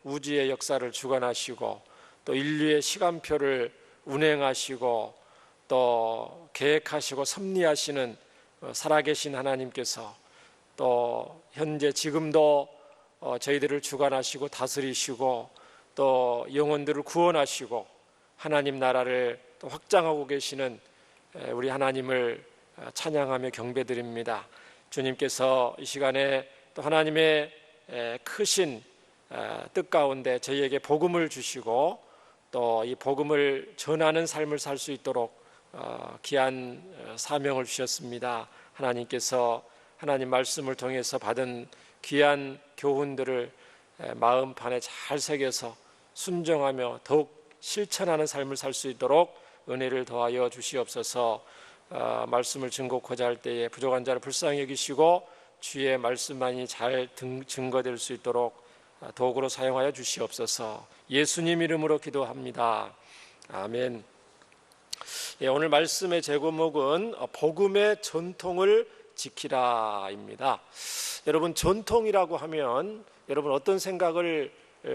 우주의 역사를 주관하시고 또 인류의 시간표를 운행하시고 또 계획하시고 섭리하시는 살아계신 하나님께서 또 현재 지금도 저희들을 주관하시고 다스리시고 또 영혼들을 구원하시고 하나님 나라를 또 확장하고 계시는 우리 하나님을 찬양하며 경배드립니다. 주님께서 이 시간에 또 하나님의 크신 뜻 가운데 저희에게 복음을 주시고 또 이 복음을 전하는 삶을 살 수 있도록 귀한 사명을 주셨습니다. 하나님께서 하나님 말씀을 통해서 받은 귀한 교훈들을 마음판에 잘 새겨서 순종하며 더욱 실천하는 삶을 살 수 있도록 은혜를 더하여 주시옵소서. 말씀을 증거하고자 할 때에 부족한 자를 불쌍히 여기시고 주의 말씀만이 잘 증거될 수 있도록 도구로 사용하여 주시옵소서. 예수님 이름으로 기도합니다. 아멘. 오늘 말씀의 제목은 복음의 전통을 지키라입니다. 여러분, 전통이라고 하면 여러분 어떤 생각을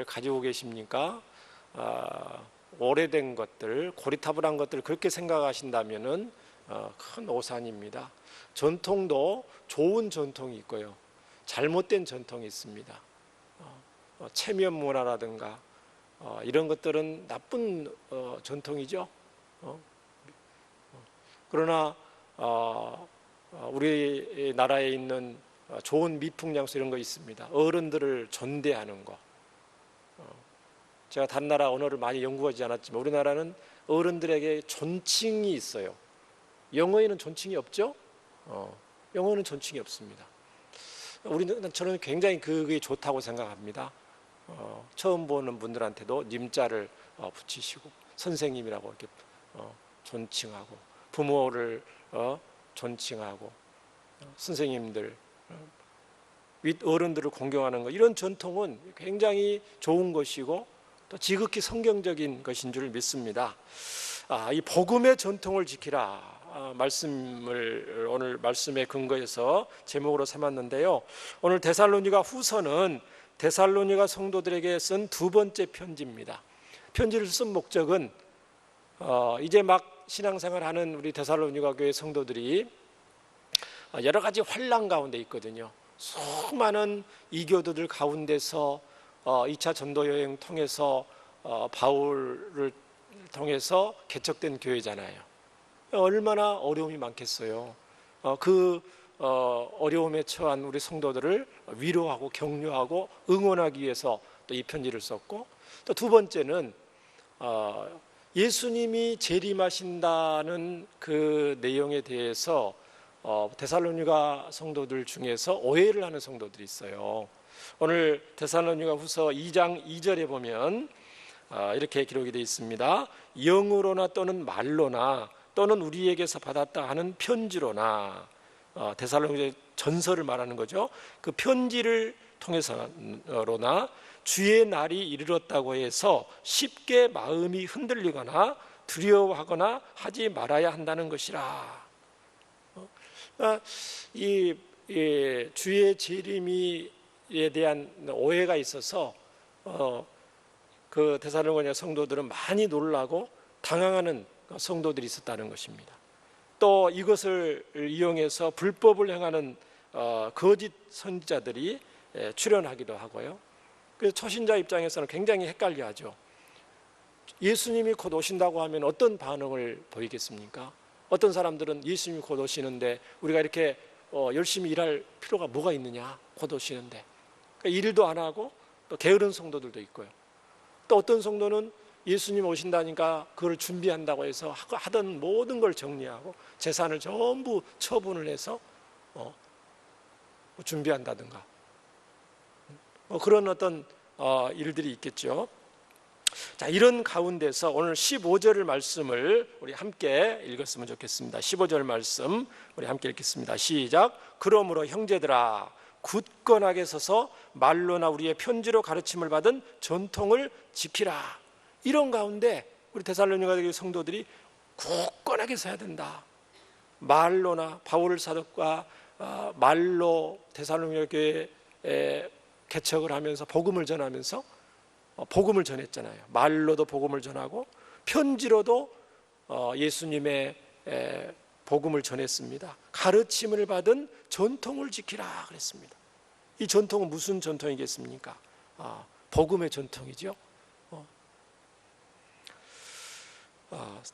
가지고 계십니까? 오래된 것들, 고리타분한 것들 그렇게 생각하신다면은 큰 오산입니다. 전통도 좋은 전통이 있고요, 잘못된 전통이 있습니다. 체면 문화라든가 이런 것들은 나쁜 전통이죠. 그러나 우리나라에 있는 좋은 미풍양수 이런 거 있습니다. 어른들을 존대하는 거. 제가 다른 나라 언어를 많이 연구하지 않았지만 우리나라는 어른들에게 존칭이 있어요. 영어에는 존칭이 없죠? 영어는 존칭이 없습니다. 저는 굉장히 그게 좋다고 생각합니다. 처음 보는 분들한테도 님자를 붙이시고 선생님이라고 이렇게 존칭하고 부모를 존칭하고 선생님들 윗 어른들을 공경하는 것, 이런 전통은 굉장히 좋은 것이고 또 지극히 성경적인 것인 줄 믿습니다. 이 복음의 전통을 지키라 말씀을 오늘 말씀의 근거에서 제목으로 삼았는데요. 오늘 데살로니가 후서는 데살로니가 성도들에게 쓴 두 번째 편지입니다. 편지를 쓴 목적은 이제 막 신앙생활하는 우리 데살로니가 교회 성도들이 여러 가지 환난 가운데 있거든요. 수많은 이교도들 가운데서 2차 전도 여행 통해서 바울을 통해서 개척된 교회잖아요. 얼마나 어려움이 많겠어요. 어려움에 처한 우리 성도들을 위로하고 격려하고 응원하기 위해서 또 이 편지를 썼고, 또 두 번째는 예수님이 재림하신다는 그 내용에 대해서 데살로니가 성도들 중에서 오해를 하는 성도들이 있어요. 오늘 데살로니가 후서 2장 2절에 보면 이렇게 기록이 되어 있습니다. 영으로나 또는 말로나 또는 우리에게서 받았다 하는 편지로나, 데살로니가 전서를 말하는 거죠. 그 편지를 통해서로나 주의 날이 이르렀다고 해서 쉽게 마음이 흔들리거나 두려워하거나 하지 말아야 한다는 것이라. 이 주의 재림에 대한 오해가 있어서 그 데살로니가 성도들은 많이 놀라고 당황하는 성도들이 있었다는 것입니다. 또 이것을 이용해서 불법을 행하는 거짓 선지자들이 출현하기도 하고요. 그래서 초신자 입장에서는 굉장히 헷갈려하죠. 예수님이 곧 오신다고 하면 어떤 반응을 보이겠습니까? 어떤 사람들은 예수님이 곧 오시는데 우리가 이렇게 열심히 일할 필요가 뭐가 있느냐, 곧 오시는데. 그러니까 일도 안 하고 또 게으른 성도들도 있고요. 또 어떤 성도는 예수님 오신다니까 그걸 준비한다고 해서 하던 모든 걸 정리하고 재산을 전부 처분을 해서 준비한다든가 그런 어떤 일들이 있겠죠. 자, 이런 가운데서 오늘 15절 말씀을 우리 함께 읽었으면 좋겠습니다. 15절 말씀 우리 함께 읽겠습니다. 시작. 그러므로 형제들아, 굳건하게 서서 말로나 우리의 편지로 가르침을 받은 전통을 지키라. 이런 가운데 우리 데살로니가 교회 성도들이 굳건하게 서야 된다. 말로나 바울 사도가 말로 데살로니가 교회에 개척을 하면서 복음을 전하면서 복음을 전했잖아요. 말로도 복음을 전하고 편지로도 예수님의 복음을 전했습니다. 가르침을 받은 전통을 지키라 그랬습니다. 이 전통은 무슨 전통이겠습니까? 복음의 전통이죠.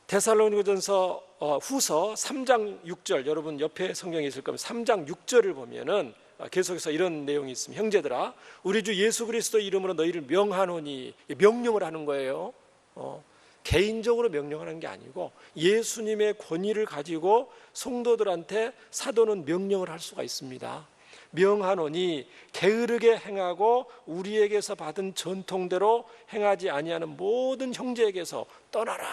데살로니가전서 후서 3장 6절, 여러분 옆에 성경에 있을 겁니다. 3장 6절을 보면은 계속해서 이런 내용이 있습니다. 형제들아, 우리 주 예수 그리스도 이름으로 너희를 명하노니, 명령을 하는 거예요. 개인적으로 명령하는 게 아니고 예수님의 권위를 가지고 성도들한테 사도는 명령을 할 수가 있습니다. 명하노니 게으르게 행하고 우리에게서 받은 전통대로 행하지 아니하는 모든 형제에게서 떠나라.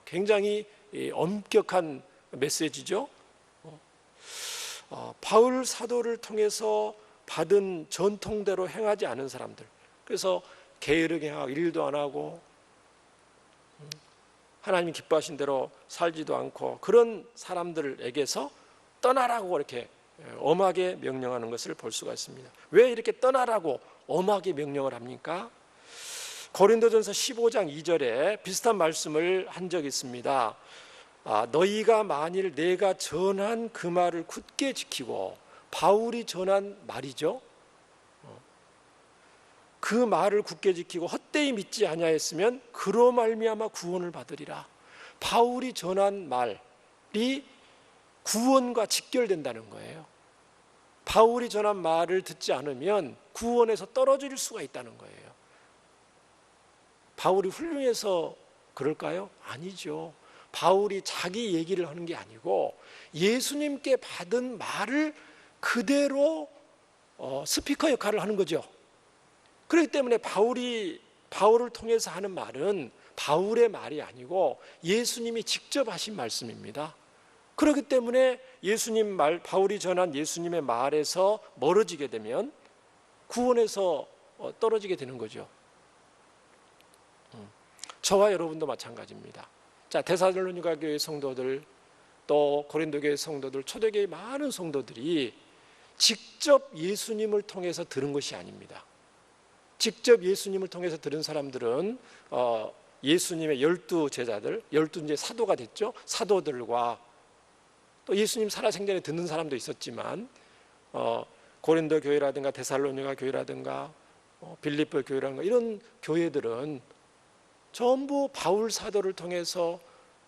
굉장히 엄격한 메시지죠. 바울 사도를 통해서 받은 전통대로 행하지 않은 사람들, 그래서 게으르게 행하고 일도 안 하고 하나님이 기뻐하신 대로 살지도 않고 그런 사람들에게서 떠나라고 이렇게 엄하게 명령하는 것을 볼 수가 있습니다. 왜 이렇게 떠나라고 엄하게 명령을 합니까? 고린도전서 15장 2절에 비슷한 말씀을 한 적이 있습니다. 너희가 만일 내가 전한 그 말을 굳게 지키고, 바울이 전한 말이죠. 그 말을 굳게 지키고 헛되이 믿지 아니하였으면 그로 말미암아 구원을 받으리라. 바울이 전한 말이 구원과 직결된다는 거예요. 바울이 전한 말을 듣지 않으면 구원에서 떨어질 수가 있다는 거예요. 바울이 훌륭해서 그럴까요? 아니죠. 바울이 자기 얘기를 하는 게 아니고 예수님께 받은 말을 그대로 스피커 역할을 하는 거죠. 그렇기 때문에 바울을 통해서 하는 말은 바울의 말이 아니고 예수님이 직접 하신 말씀입니다. 그렇기 때문에 바울이 전한 예수님의 말에서 멀어지게 되면 구원에서 떨어지게 되는 거죠. 저와 여러분도 마찬가지입니다. 자, 데살로니가 교회 성도들, 또 고린도 교회 성도들, 초대교회 많은 성도들이 직접 예수님을 통해서 들은 것이 아닙니다. 직접 예수님을 통해서 들은 사람들은 예수님의 12제자들, 12 사도가 됐죠. 사도들과 또 예수님 살아생전에 듣는 사람도 있었지만 고린도 교회라든가 데살로니가 교회라든가 빌립보 교회라든가 이런 교회들은 전부 바울 사도를 통해서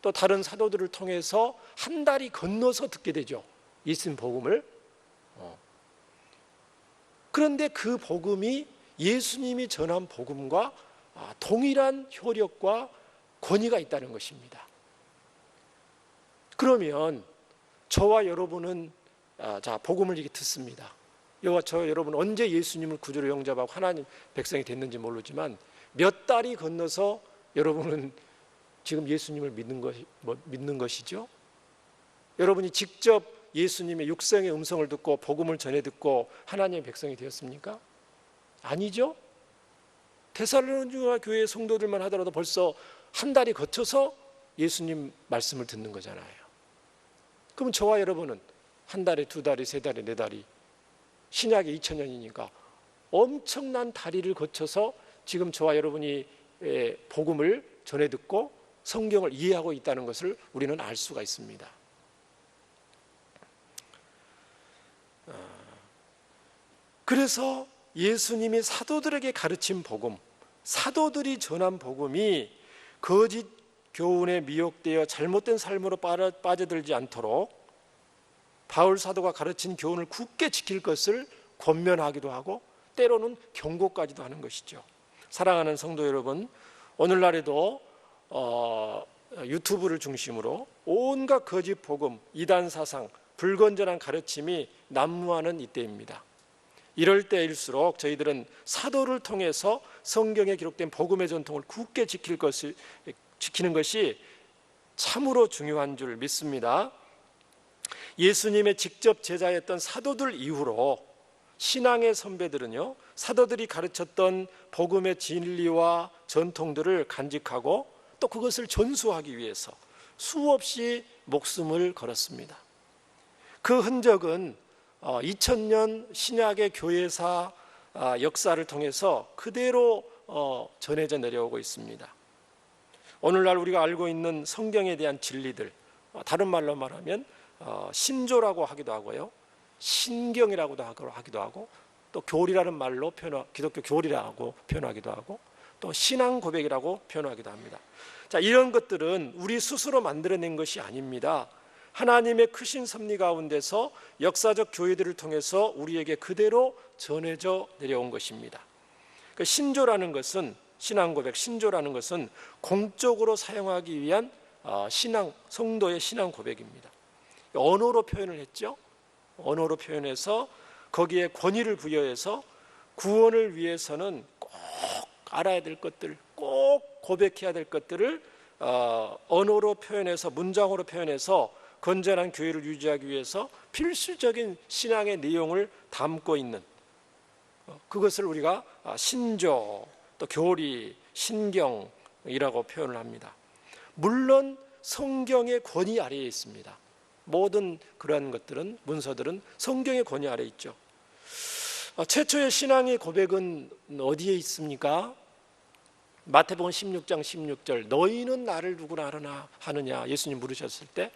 또 다른 사도들을 통해서 한 다리 건너서 듣게 되죠. 예수님 복음을. 그런데 그 복음이 예수님이 전한 복음과 동일한 효력과 권위가 있다는 것입니다. 그러면 저와 여러분은 복음을 이렇게 듣습니다. 여러분 언제 예수님을 구주로 영접하고 하나님 백성이 됐는지 모르지만 몇 달이 건너서 여러분은 지금 예수님을 믿는 것이죠. 여러분이 직접 예수님의 육성의 음성을 듣고 복음을 전해 듣고 하나님의 백성이 되었습니까? 아니죠. 데살로니가 교회 성도들만 하더라도 벌써 한 달이 거쳐서 예수님 말씀을 듣는 거잖아요. 그럼 저와 여러분은 한 달에, 두 달에, 세 달에, 네 달이 신약이 2000년이니까 엄청난 다리를 거쳐서 지금 저와 여러분이 복음을 전해 듣고 성경을 이해하고 있다는 것을 우리는 알 수가 있습니다. 그래서 예수님이 사도들에게 가르친 복음, 사도들이 전한 복음이 거짓 교훈에 미혹되어 잘못된 삶으로 빠져들지 않도록 바울 사도가 가르친 교훈을 굳게 지킬 것을 권면하기도 하고 때로는 경고까지도 하는 것이죠. 사랑하는 성도 여러분, 오늘날에도 유튜브를 중심으로 온갖 거짓 복음, 이단 사상, 불건전한 가르침이 난무하는 이때입니다. 이럴 때일수록 저희들은 사도를 통해서 성경에 기록된 복음의 전통을 굳게 지키는 것이 참으로 중요한 줄 믿습니다. 예수님의 직접 제자였던 사도들 이후로 신앙의 선배들은요, 사도들이 가르쳤던 복음의 진리와 전통들을 간직하고 또 그것을 전수하기 위해서 수없이 목숨을 걸었습니다. 그 흔적은 2000년 신약의 교회사 역사를 통해서 그대로 전해져 내려오고 있습니다. 오늘날 우리가 알고 있는 성경에 대한 진리들, 다른 말로 말하면 신조라고 하기도 하고요, 신경이라고도 하기도 하고, 또 교리라는 말로 기독교 교리라고 표현하기도 하고, 또 신앙 고백이라고 표현하기도 합니다. 자, 이런 것들은 우리 스스로 만들어낸 것이 아닙니다. 하나님의 크신 섭리 가운데서 역사적 교회들을 통해서 우리에게 그대로 전해져 내려온 것입니다. 그 신조라는 것은, 신앙 고백, 신조라는 것은 공적으로 사용하기 위한 성도의 신앙 고백입니다. 언어로 표현을 했죠. 언어로 표현해서 거기에 권위를 부여해서 구원을 위해서는 꼭 알아야 될 것들, 꼭 고백해야 될 것들을 언어로 표현해서, 문장으로 표현해서 건전한 교회를 유지하기 위해서 필수적인 신앙의 내용을 담고 있는, 그것을 우리가 신조, 또 교리, 신경이라고 표현을 합니다. 물론 성경의 권위 아래에 있습니다. 모든 그러한 것들은, 문서들은 성경의 권위 아래에 있죠. 최초의 신앙의 고백은 어디에 있습니까? 마태복음 16장 16절, 너희는 나를 누구라 하느냐 예수님 물으셨을 때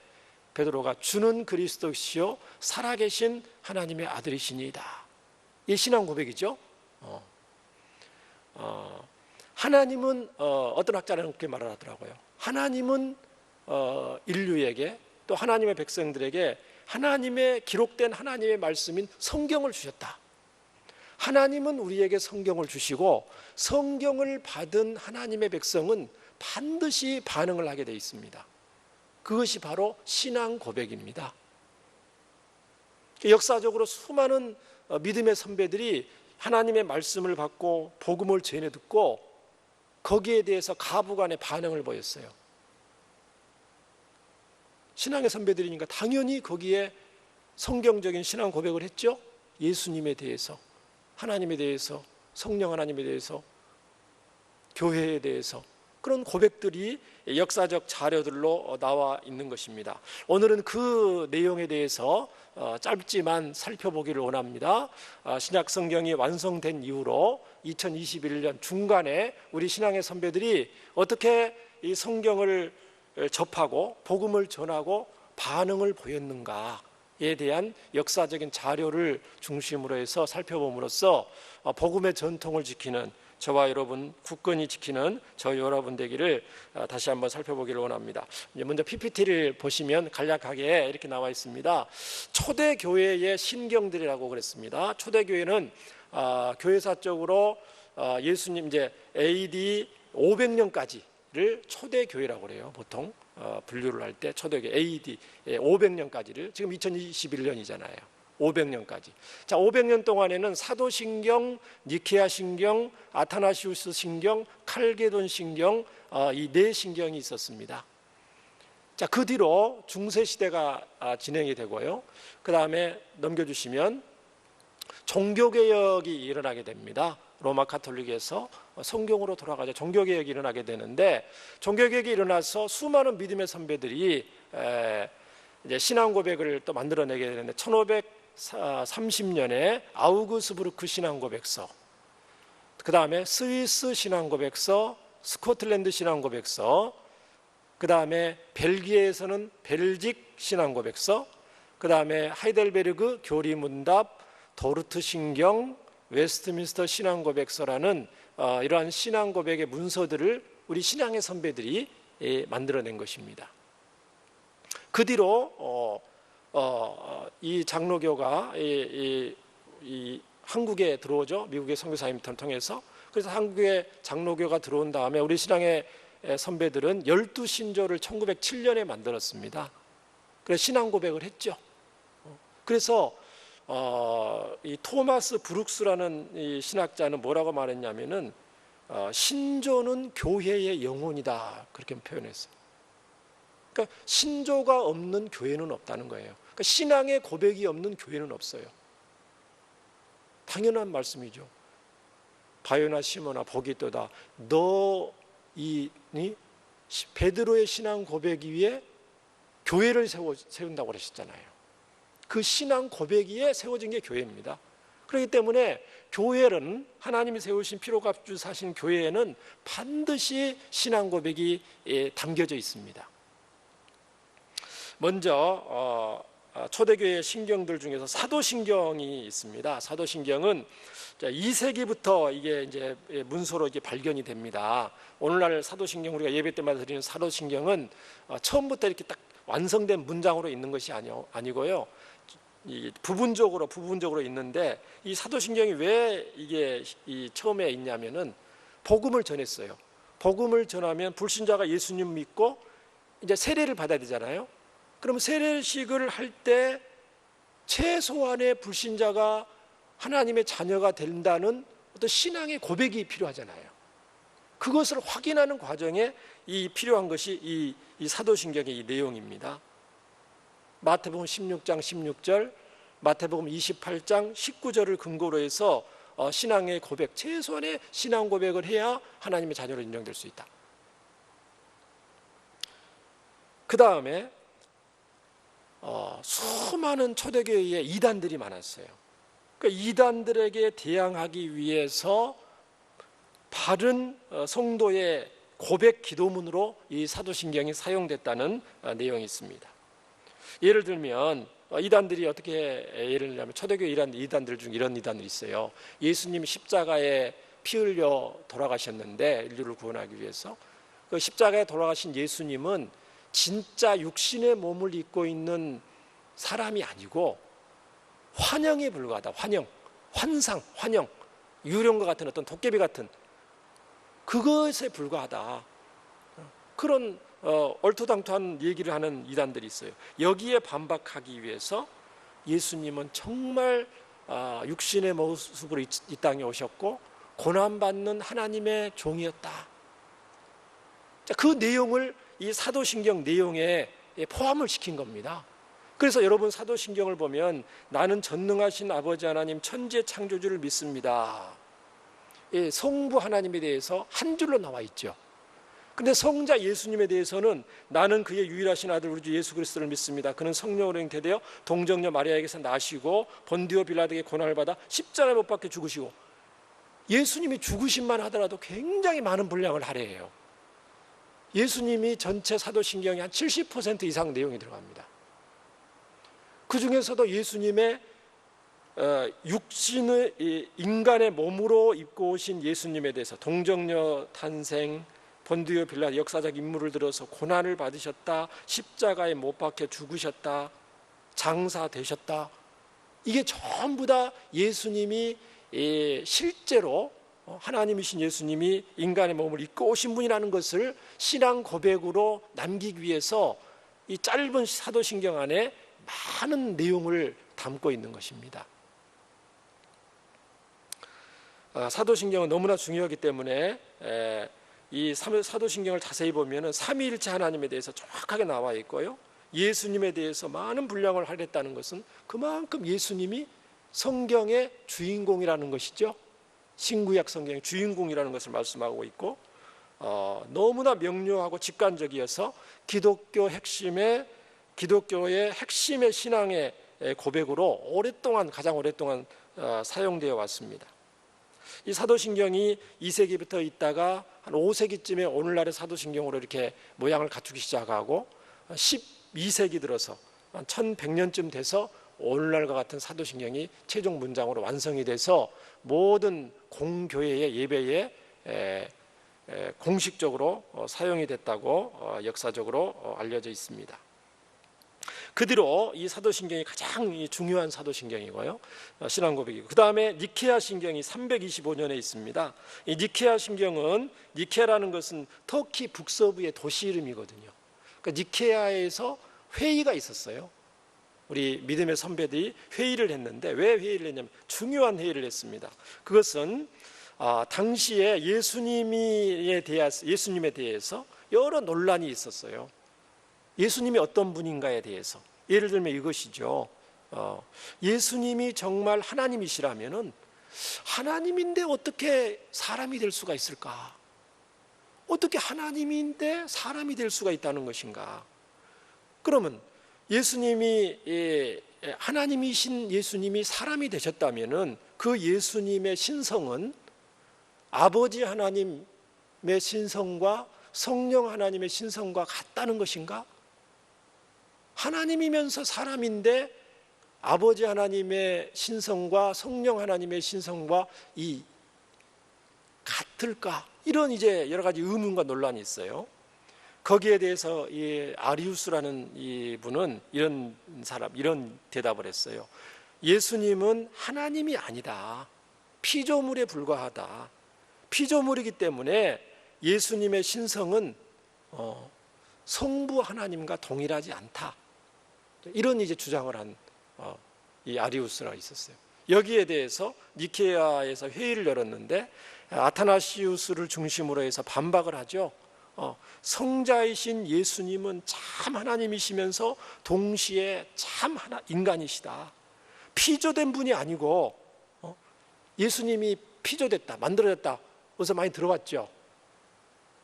베드로가 주는 그리스도시요 살아계신 하나님의 아들이시니이다. 이 신앙 고백이죠. 하나님은 어떤 학자는 그렇게 말을 하더라고요. 하나님은 인류에게, 또 하나님의 백성들에게 하나님의 기록된 하나님의 말씀인 성경을 주셨다. 하나님은 우리에게 성경을 주시고 성경을 받은 하나님의 백성은 반드시 반응을 하게 되어 있습니다. 그것이 바로 신앙 고백입니다. 역사적으로 수많은 믿음의 선배들이 하나님의 말씀을 받고 복음을 전해 듣고 거기에 대해서 가부간의 반응을 보였어요. 신앙의 선배들이니까 당연히 거기에 성경적인 신앙 고백을 했죠. 예수님에 대해서, 하나님에 대해서, 성령 하나님에 대해서, 교회에 대해서, 그런 고백들이 역사적 자료들로 나와 있는 것입니다. 오늘은 그 내용에 대해서 짧지만 살펴보기를 원합니다. 신약 성경이 완성된 이후로 2021년 중간에 우리 신앙의 선배들이 어떻게 이 성경을 접하고 복음을 전하고 반응을 보였는가에 대한 역사적인 자료를 중심으로 해서 살펴봄으로써 복음의 전통을 지키는 저와 여러분, 굳건히 지키는 저 여러분 되기를 다시 한번 살펴보기를 원합니다. 먼저 PPT를 보시면 간략하게 이렇게 나와 있습니다. 초대교회의 신경들이라고 그랬습니다. 초대교회는 교회사적으로 예수님 이제 AD 500년까지를 초대교회라고 그래요. 보통 분류를 할 때 초대교회 AD 500년까지를, 지금 2021년이잖아요. 500년까지. 자, 500년 동안에는 사도신경, 니케아 신경, 아타나시우스 신경, 칼게돈 신경, 이 네 신경이 있었습니다. 자, 그 뒤로 중세시대가 진행이 되고요. 그 다음에 넘겨주시면 종교개혁이 일어나게 됩니다. 로마 카톨릭에서 성경으로 돌아가자 종교개혁이 일어나게 되는데, 종교개혁이 일어나서 수많은 믿음의 선배들이 이제 신앙 고백을 또 만들어내게 되는데, 1530년에 아우그스부르크 신앙고백서, 그 다음에 스위스 신앙고백서, 스코틀랜드 신앙고백서, 그 다음에 벨기에에서는 벨직 신앙고백서, 그 다음에 하이델베르그 교리문답, 도르트 신경, 웨스트민스터 신앙고백서라는 이러한 신앙고백의 문서들을 우리 신앙의 선배들이 만들어낸 것입니다. 그 뒤로 이 장로교가 이 한국에 들어오죠. 미국의 선교사님들을 통해서. 그래서 한국에 장로교가 들어온 다음에 우리 신앙의 선배들은 12신조를 1907년에 만들었습니다. 그래서 신앙 고백을 했죠. 그래서 이 토마스 브룩스라는 이 신학자는 뭐라고 말했냐면은 신조는 교회의 영혼이다, 그렇게 표현했어요. 그러니까 신조가 없는 교회는 없다는 거예요. 그러니까 신앙의 고백이 없는 교회는 없어요. 당연한 말씀이죠. 바요나 시모나 복이 있도다. 너이 베드로의 신앙 고백 위에 교회를 세운다고 그러셨잖아요. 그 신앙 고백 위에 세워진 게 교회입니다. 그렇기 때문에 교회는, 하나님이 세우신 피로값주 사신 교회에는 반드시 신앙 고백이 담겨져 있습니다. 먼저 초대교회 신경들 중에서 사도신경이 있습니다. 사도신경은 2세기부터 이게 이제 문서로 이게 발견이 됩니다. 오늘날 사도신경, 우리가 예배 때마다 드리는 사도신경은 처음부터 이렇게 딱 완성된 문장으로 있는 것이 아니고요. 부분적으로 있는데, 이 사도신경이 왜 이게 처음에 있냐면은 복음을 전했어요. 복음을 전하면 불신자가 예수님 믿고 이제 세례를 받아야 되잖아요. 그럼 세례식을 할 때 최소한의 불신자가 하나님의 자녀가 된다는 어떤 신앙의 고백이 필요하잖아요. 그것을 확인하는 과정에 이 필요한 것이 이 사도신경의 이 내용입니다. 마태복음 16장 16절, 마태복음 28장 19절을 근거로 해서 신앙의 고백, 최소한의 신앙 고백을 해야 하나님의 자녀로 인정될 수 있다. 그 다음에 수많은 초대교회에 이단들이 많았어요. 그러니까 이단들에게 대항하기 위해서 바른 성도의 고백 기도문으로 이 사도신경이 사용됐다는 내용이 있습니다. 예를 들면 이단들이 어떻게 예를 들면 초대교회 이단들 중 이런 이단들이 있어요. 예수님이 십자가에 피 흘려 돌아가셨는데 인류를 구원하기 위해서 그 십자가에 돌아가신 예수님은 진짜 육신의 몸을 입고 있는 사람이 아니고 환영에 불과하다. 환상, 유령과 같은 어떤 도깨비 같은 그것에 불과하다. 그런 얼토당토한 얘기를 하는 이단들이 있어요. 여기에 반박하기 위해서 예수님은 정말 육신의 모습으로 이 땅에 오셨고 고난받는 하나님의 종이었다. 그 내용을 이 사도신경 내용에 포함을 시킨 겁니다. 그래서 여러분 사도신경을 보면 나는 전능하신 아버지 하나님 천지의 창조주를 믿습니다. 성부 하나님에 대해서 한 줄로 나와 있죠. 근데 성자 예수님에 대해서는 나는 그의 유일하신 아들 우리 주 예수 그리스도를 믿습니다. 그는 성령으로 잉태되어 동정녀 마리아에게서 나시고 본디오 빌라도에게 고난을 받아 십자가에 못 박혀 죽으시고, 예수님이 죽으심만 하더라도 굉장히 많은 분량을 할애해요. 예수님이 전체 사도신경의 한 70% 이상 내용이 들어갑니다. 그 중에서도 예수님의 육신의 인간의 몸으로 입고 오신 예수님에 대해서 동정녀 탄생, 본디오 빌라도 역사적 인물을 들어서 고난을 받으셨다, 십자가에 못 박혀 죽으셨다, 장사되셨다, 이게 전부 다 예수님이 실제로 하나님이신 예수님이 인간의 몸을 입고 오신 분이라는 것을 신앙 고백으로 남기기 위해서 이 짧은 사도신경 안에 많은 내용을 담고 있는 것입니다. 사도신경은 너무나 중요하기 때문에 이 사도신경을 자세히 보면 삼위일체 하나님에 대해서 정확하게 나와 있고요, 예수님에 대해서 많은 분량을 할애했다는 것은 그만큼 예수님이 성경의 주인공이라는 것이죠. 신구약 성경의 주인공이라는 것을 말씀하고 있고, 너무나 명료하고 직관적이어서 기독교의 핵심의 신앙의 고백으로 가장 오랫동안 사용되어 왔습니다. 이 사도신경이 2세기부터 있다가 한 5세기쯤에 오늘날의 사도신경으로 이렇게 모양을 갖추기 시작하고 12세기 들어서 한 1100년쯤 돼서 오늘날과 같은 사도신경이 최종 문장으로 완성이 돼서 모든 공교회의 예배에 공식적으로 사용이 됐다고 역사적으로 알려져 있습니다. 그 뒤로 이 사도신경이 가장 중요한 사도신경이고요, 신앙고백이고, 그 다음에 니케아 신경이 325년에 있습니다. 이 니케아 신경은, 니케아라는 것은 터키 북서부의 도시 이름이거든요. 그러니까 니케아에서 회의가 있었어요. 우리 믿음의 선배들이 회의를 했는데, 왜 회의를 했냐면 중요한 회의를 했습니다. 그것은 당시에 예수님에 대해서 여러 논란이 있었어요. 예수님이 어떤 분인가에 대해서. 예를 들면 이것이죠. 예수님이 정말 하나님이시라면은 하나님인데 어떻게 사람이 될 수가 있을까? 어떻게 하나님인데 사람이 될 수가 있다는 것인가? 그러면 예수님이 하나님이신 예수님이 사람이 되셨다면은 그 예수님의 신성은 아버지 하나님의 신성과 성령 하나님의 신성과 같다는 것인가? 하나님이면서 사람인데 아버지 하나님의 신성과 성령 하나님의 신성과 이 같을까? 이런 이제 여러 가지 의문과 논란이 있어요. 거기에 대해서 이 아리우스라는 이 분은 이런 대답을 했어요. 예수님은 하나님이 아니다. 피조물에 불과하다. 피조물이기 때문에 예수님의 신성은 성부 하나님과 동일하지 않다. 이런 이제 주장을 한 이 아리우스가 있었어요. 여기에 대해서 니케아에서 회의를 열었는데 아타나시우스를 중심으로 해서 반박을 하죠. 성자이신 예수님은 참 하나님이시면서 동시에 참 인간이시다. 피조된 분이 아니고 예수님이 피조됐다, 만들어졌다. 어디서 많이 들어봤죠?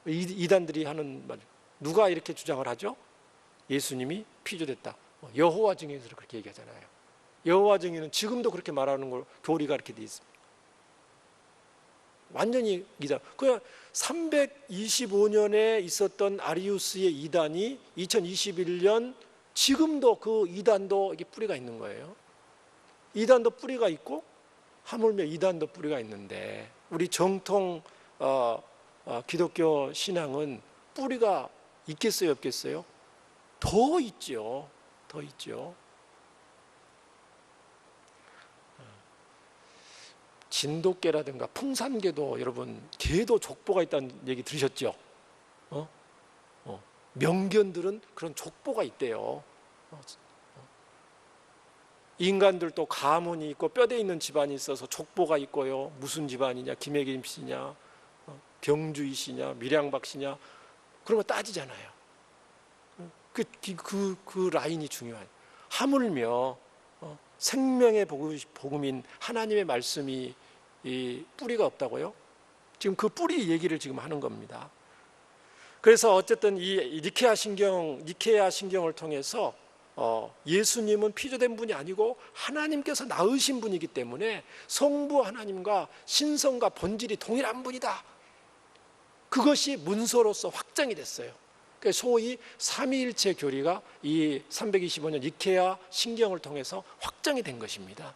이단들이 하는 말. 누가 이렇게 주장을 하죠? 예수님이 피조됐다. 여호와 증인에서 그렇게 얘기하잖아요. 여호와 증인은 지금도 그렇게 말하는 걸 교리가 이렇게 돼 있습니다. 완전히 이단. 그냥 325년에 있었던 아리우스의 이단이 2021년 지금도 그 이단도 이게 뿌리가 있는 거예요. 이단도 뿌리가 있고 하물며 이단도 뿌리가 있는데 우리 정통 기독교 신앙은 뿌리가 있겠어요, 없겠어요? 더 있죠. 더 있죠. 진돗개라든가 풍산개도 여러분 개도 족보가 있다는 얘기 들으셨죠? 명견들은 그런 족보가 있대요. 인간들도 가문이 있고 뼈대 있는 집안이 있어서 족보가 있고요. 무슨 집안이냐, 김혜김 씨냐, 병주이시냐, 밀양박 씨냐 그런 거 따지잖아요. 그 라인이 중요한. 하물며 생명의 복음인 하나님의 말씀이 이 뿌리가 없다고요? 지금 그 뿌리 얘기를 지금 하는 겁니다. 그래서 어쨌든 이 니케아 신경을 통해서 예수님은 피조된 분이 아니고 하나님께서 낳으신 분이기 때문에 성부 하나님과 신성과 본질이 동일한 분이다. 그것이 문서로서 확정이 됐어요. 소위 삼위일체 교리가 이 325년 니케아 신경을 통해서 확정이 된 것입니다.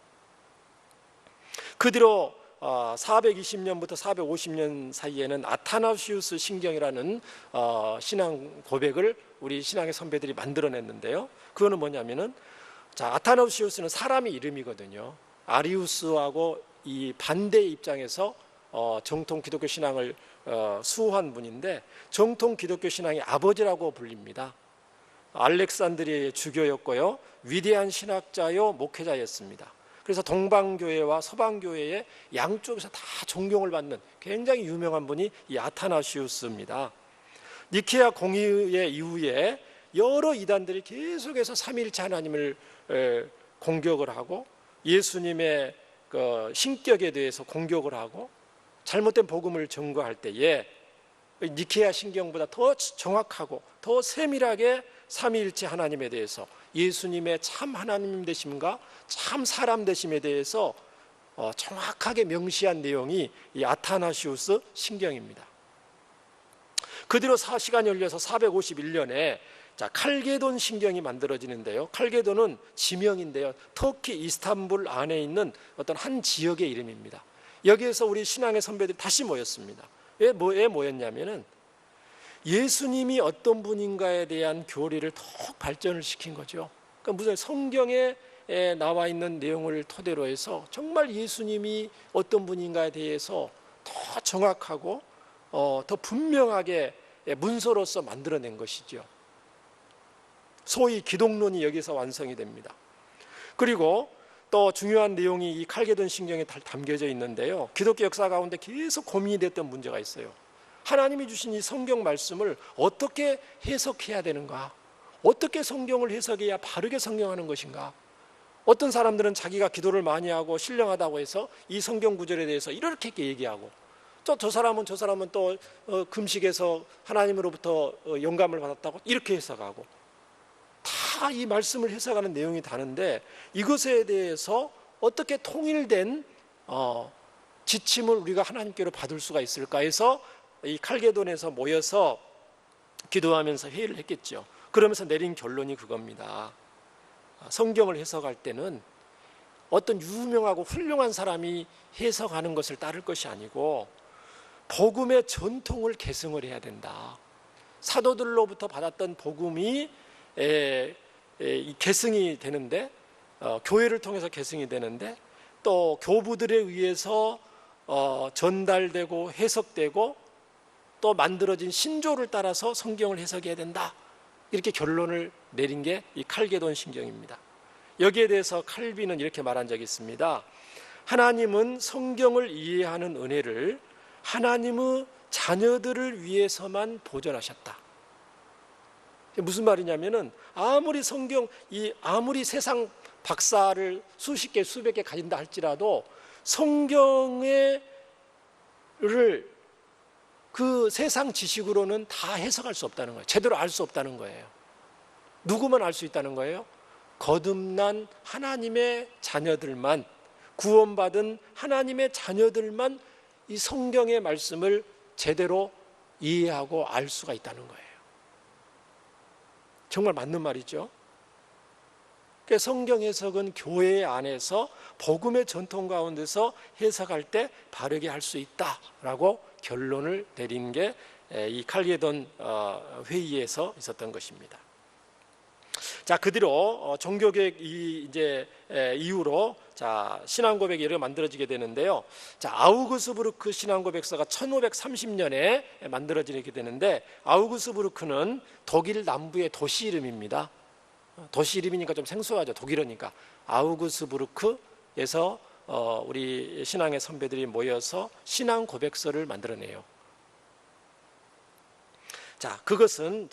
그 뒤로 420년부터 450년 사이에는 아타나시우스 신경이라는 신앙 고백을 우리 신앙의 선배들이 만들어냈는데요. 그거는 뭐냐면은 아타나시우스는 사람의 이름이거든요. 아리우스하고 이 반대의 입장에서 정통 기독교 신앙을 수호한 분인데 정통 기독교 신앙의 아버지라고 불립니다. 알렉산드리아의 주교였고요. 위대한 신학자요 목회자였습니다. 그래서 동방교회와 서방교회의 양쪽에서 다 존경을 받는 굉장히 유명한 분이 이 아타나시우스입니다. 니케아 공의회 이후에 여러 이단들이 계속해서 삼위일체 하나님을 공격을 하고 예수님의 그 신격에 대해서 공격을 하고 잘못된 복음을 증거할 때에 니케아 신경보다 더 정확하고 더 세밀하게 삼위일체 하나님에 대해서 예수님의 참 하나님 되심과 참 사람 되심에 대해서 정확하게 명시한 내용이 이 아타나시우스 신경입니다. 그 뒤로 시간이 흘려서 451년에 칼게돈 신경이 만들어지는데요. 칼게돈은 지명인데요. 터키 이스탄불 안에 있는 어떤 한 지역의 이름입니다. 여기에서 우리 신앙의 선배들이 다시 모였습니다. 왜 모였냐면은 예수님이 어떤 분인가에 대한 교리를 더 발전을 시킨 거죠. 그러니까 무슨 성경에 나와 있는 내용을 토대로 해서 정말 예수님이 어떤 분인가에 대해서 더 정확하고 더 분명하게 문서로서 만들어낸 것이죠. 소위 기독론이 여기서 완성이 됩니다. 그리고 또 중요한 내용이 이 칼게돈 신경에 담겨져 있는데요. 기독교 역사 가운데 계속 고민이 됐던 문제가 있어요. 하나님이 주신 이 성경 말씀을 어떻게 해석해야 되는가? 어떻게 성경을 해석해야 바르게 성경하는 것인가? 어떤 사람들은 자기가 기도를 많이 하고 신령하다고 해서 이 성경 구절에 대해서 이렇게 얘기하고 저 사람은 또 금식에서 하나님으로부터 영감을 받았다고 이렇게 해석하고 다 다 이 말씀을 해석하는 내용이 다른데 이것에 대해서 어떻게 통일된 지침을 우리가 하나님께로 받을 수가 있을까 해서 이 칼게돈에서 모여서 기도하면서 회의를 했겠죠. 그러면서 내린 결론이 그겁니다. 성경을 해석할 때는 어떤 유명하고 훌륭한 사람이 해석하는 것을 따를 것이 아니고 복음의 전통을 계승을 해야 된다. 사도들로부터 받았던 복음이 계승이 되는데 교회를 통해서 계승이 되는데 또 교부들에 의해서 전달되고 해석되고 또 만들어진 신조를 따라서 성경을 해석해야 된다. 이렇게 결론을 내린 게 이 칼게돈 신경입니다. 여기에 대해서 칼빈은 이렇게 말한 적이 있습니다. 하나님은 성경을 이해하는 은혜를 하나님의 자녀들을 위해서만 보존하셨다. 무슨 말이냐면은 아무리 아무리 세상 박사를 수십 개 수백 개 가진다 할지라도 성경을 그 세상 지식으로는 다 해석할 수 없다는 거예요. 제대로 알 수 없다는 거예요. 누구만 알 수 있다는 거예요? 거듭난 하나님의 자녀들만, 구원받은 하나님의 자녀들만 이 성경의 말씀을 제대로 이해하고 알 수가 있다는 거예요. 정말 맞는 말이죠. 그러니까 성경 해석은 교회 안에서 복음의 전통 가운데서 해석할 때 바르게 할 수 있다라고 결론을 내린 게 이 칼게돈 회의에서 있었던 것입니다. 자, 그 뒤로 종교개혁 이후로 신앙고백 예를 만들어지게 되는데요. 아우구스부르크 신앙고백서가 1530년에 만들어지게 되는데 아우구스부르크는 독일 남부의 도시 이름입니다. 도시 이름이니까 좀 생소하죠. 독일어니까. 아우구스부르크에서 우리 신앙의 선배들이 모여서 신앙고백서를 만들어내요. 그것은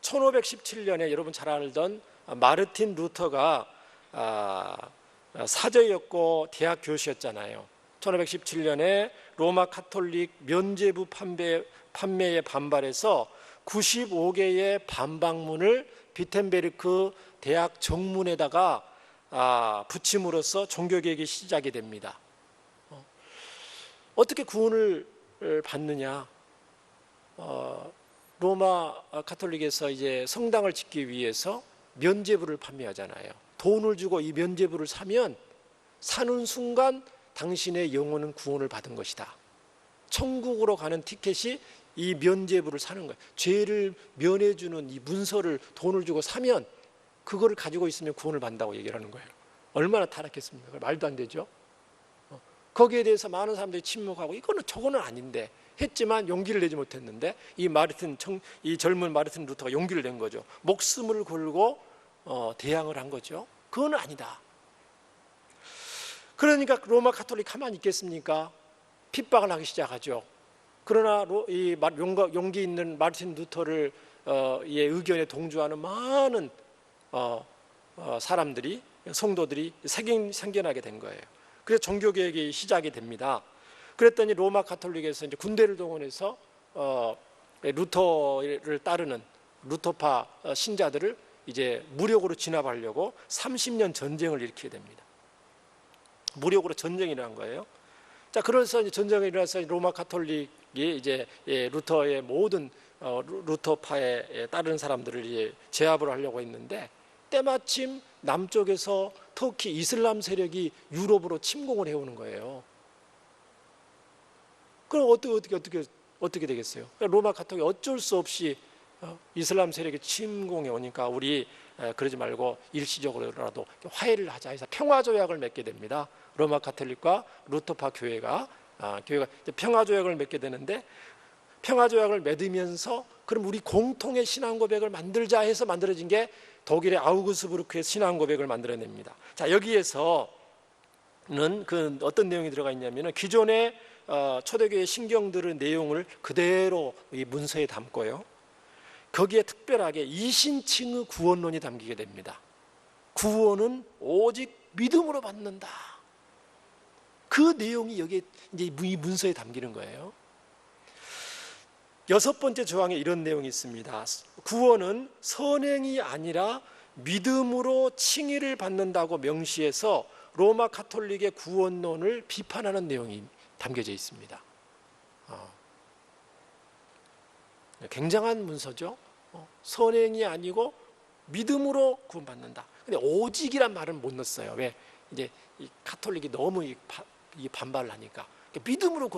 1517년에 여러분 잘 알던 마르틴 루터가 사제였고 대학 교수였잖아요. 1517년에 로마 카톨릭 면죄부 판매에 반발해서 95개의 반박문을 비텐베르크 대학 정문에다가 붙임으로써 종교개혁이 시작이 됩니다. 어떻게 구원을 받느냐? 로마 카톨릭에서 이제 성당을 짓기 위해서 면죄부를 판매하잖아요. 돈을 주고 이 면죄부를 사면 사는 순간 당신의 영혼은 구원을 받은 것이다. 천국으로 가는 티켓이 이 면죄부를 사는 거예요. 죄를 면해주는 이 문서를 돈을 주고 사면 그거를 가지고 있으면 구원을 받는다고 얘기를 하는 거예요. 얼마나 타락했습니까? 말도 안 되죠. 거기에 대해서 많은 사람들이 침묵하고 저거는 아닌데 했지만 용기를 내지 못했는데 이 젊은 마르틴 루터가 용기를 낸 거죠. 목숨을 걸고 대항을 한 거죠. 그건 아니다. 그러니까 로마 카톨릭 가만히 있겠습니까? 핍박을 하기 시작하죠. 그러나 이 용기 있는 마르틴 루터를 의견에 동조하는 많은 사람들이 성도들이 생겨나게 된 거예요. 그래서 종교개혁이 시작이 됩니다. 그랬더니 로마 카톨릭에서 이제 군대를 동원해서 루터를 따르는 루터파 신자들을 이제 무력으로 진압하려고 30년 전쟁을 일으키게 됩니다. 무력으로 전쟁이 일어난 거예요. 그래서 이제 전쟁이 일어나서 로마 카톨릭이 이제 루터의 모든 루터파에 따르는 사람들을 이제 제압을 하려고 했는데 때마침 남쪽에서 터키 이슬람 세력이 유럽으로 침공을 해오는 거예요. 그럼 어떻게 되겠어요? 로마 카톨릭이 어쩔 수 없이 이슬람 세력이 침공해 오니까 우리 그러지 말고 일시적으로라도 화해를 하자 해서 평화조약을 맺게 됩니다. 로마 카톨릭과 루터파 교회가 평화조약을 맺게 되는데 평화조약을 맺으면서 그럼 우리 공통의 신앙고백을 만들자 해서 만들어진 게 독일의 아우구스부르크의 신앙고백을 만들어냅니다. 여기에서는 어떤 내용이 들어가 있냐면은 기존의 초대교회 신경들의 내용을 그대로 이 문서에 담고요. 거기에 특별하게 이신칭의 구원론이 담기게 됩니다. 구원은 오직 믿음으로 받는다. 그 내용이 여기에 이제 이 문서에 담기는 거예요. 6번째 조항에 이런 내용이 있습니다. 구원은 선행이 아니라 믿음으로 칭의를 받는다고 명시해서 로마 가톨릭의 구원론을 비판하는 내용이 담겨져 있습니다. 굉장한 문서죠. 선행이 아니고 믿음으로 구원받는다. 근데 오직이란 말은 못 넣었어요. 왜? 이제 이 가톨릭이 너무 반발을 하니까 믿음으로